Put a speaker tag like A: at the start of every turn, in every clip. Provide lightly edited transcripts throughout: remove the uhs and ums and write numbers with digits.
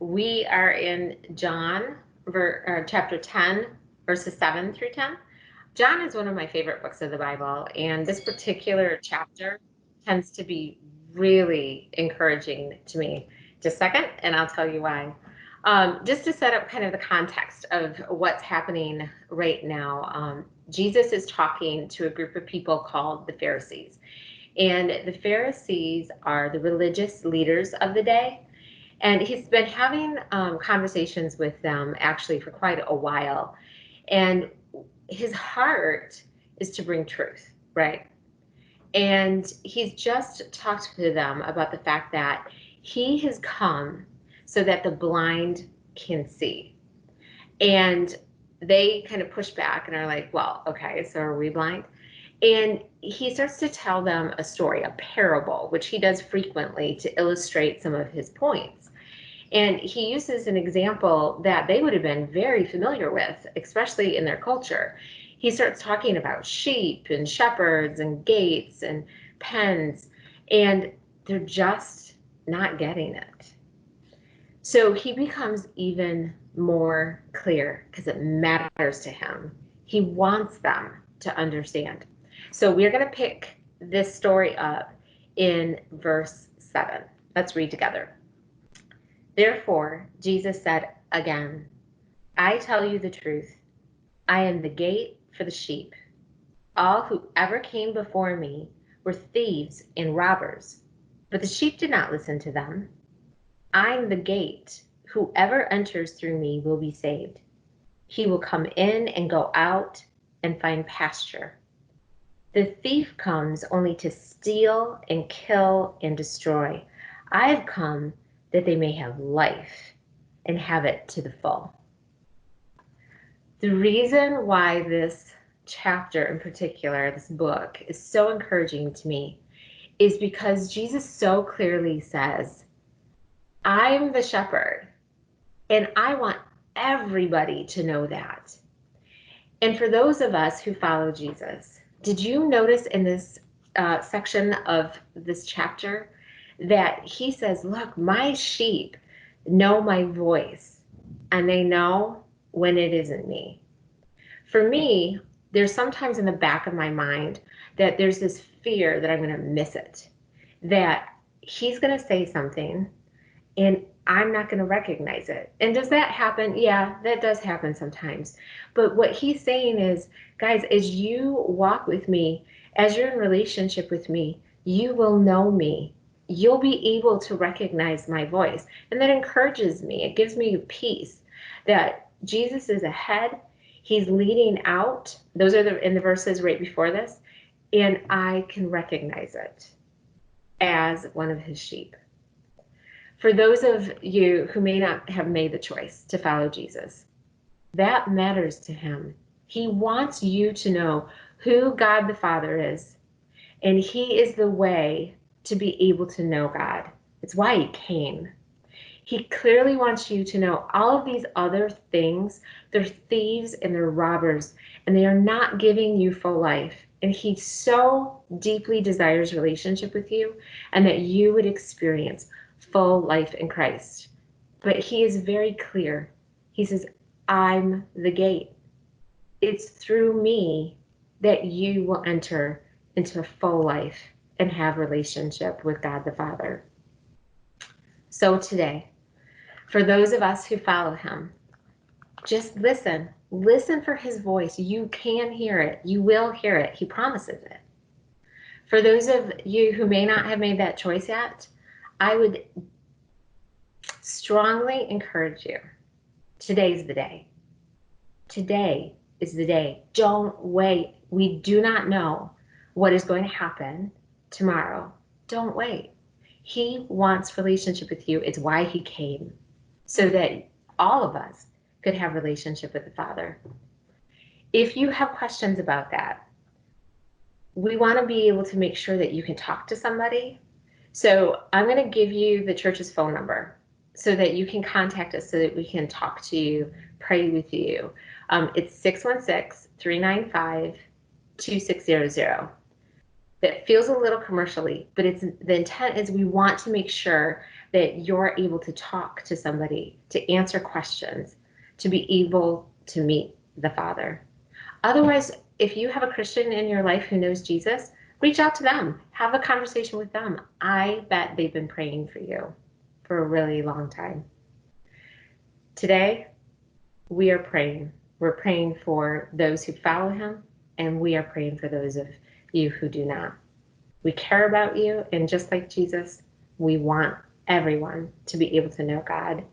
A: We are in John, chapter 10, verses 7 through 10. John is one of my favorite books of the Bible, and this particular chapter tends to be really encouraging to me. Just a second, and I'll tell you why. Just to set up kind of the context of what's happening right now, Jesus is talking to a group of people called the Pharisees. And the Pharisees are the religious leaders of the day. And he's been having conversations with them actually for quite a while. And his heart is to bring truth, right? And he's just talked to them about the fact that he has come so that the blind can see. And they kind of push back and are like, well, okay, so are we blind? And he starts to tell them a story, a parable, which he does frequently to illustrate some of his points. And he uses an example that they would have been very familiar with, especially in their culture. He starts talking about sheep and shepherds and gates and pens, and they're just not getting it. So he becomes even more clear because it matters to him. He wants them to understand. So we're going to pick this story up in verse 7. Let's read together. Therefore, Jesus said again, I tell you the truth. I am the gate for the sheep. All who ever came before me were thieves and robbers, but the sheep did not listen to them. I'm the gate. Whoever enters through me will be saved. He will come in and go out and find pasture. The thief comes only to steal and kill and destroy. I have come that they may have life and have it to the full. The reason why this chapter in particular, this book, is so encouraging to me is because Jesus so clearly says, I'm the shepherd, and I want everybody to know that. And for those of us who follow Jesus, did you notice in this section of this chapter that he says, look, my sheep know my voice, and they know when it isn't me. For me, there's sometimes in the back of my mind that there's this fear that I'm going to miss it, that he's going to say something and I'm not going to recognize it. And does that happen? Yeah, that does happen sometimes. But what he's saying is, guys, as you walk with me, as you're in relationship with me, you will know me. You'll be able to recognize my voice. And that encourages me. It gives me peace that Jesus is ahead. He's leading out. Those are in the verses right before this. And I can recognize it as one of his sheep. For those of you who may not have made the choice to follow Jesus, that matters to him. He wants you to know who God the Father is, and he is the way to be able to know God. It's why he came. He clearly wants you to know all of these other things. They're thieves and they're robbers, and they are not giving you full life. And he so deeply desires relationship with you and that you would experience full life in Christ. But he is very clear. He says, I'm the gate. It's through me that you will enter into a full life and have relationship with God the Father. So today, for those of us who follow him, just listen. Listen for his voice. You can hear it. You will hear it. He promises it. For those of you who may not have made that choice yet, I would strongly encourage you. Today's the day. Today is the day. Don't wait. We do not know what is going to happen tomorrow. Don't wait. He wants relationship with you. It's why he came, so that all of us could have relationship with the Father. If you have questions about that, we want to be able to make sure that you can talk to somebody. So I'm going to give you the church's phone number so that you can contact us so that we can talk to you, pray with you. It's 616-395-2600. that feels a little commercially, but it's the intent is we want to make sure that you're able to talk to somebody, to answer questions, to be able to meet the Father. Otherwise, if you have a Christian in your life who knows Jesus, reach out to them, have a conversation with them. I bet they've been praying for you for a really long time. Today, we are praying. We're praying for those who follow him, and we are praying for those of you who do not. We care about you, and just like Jesus, we want everyone to be able to know God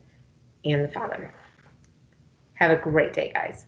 A: and the Father. Have a great day, guys.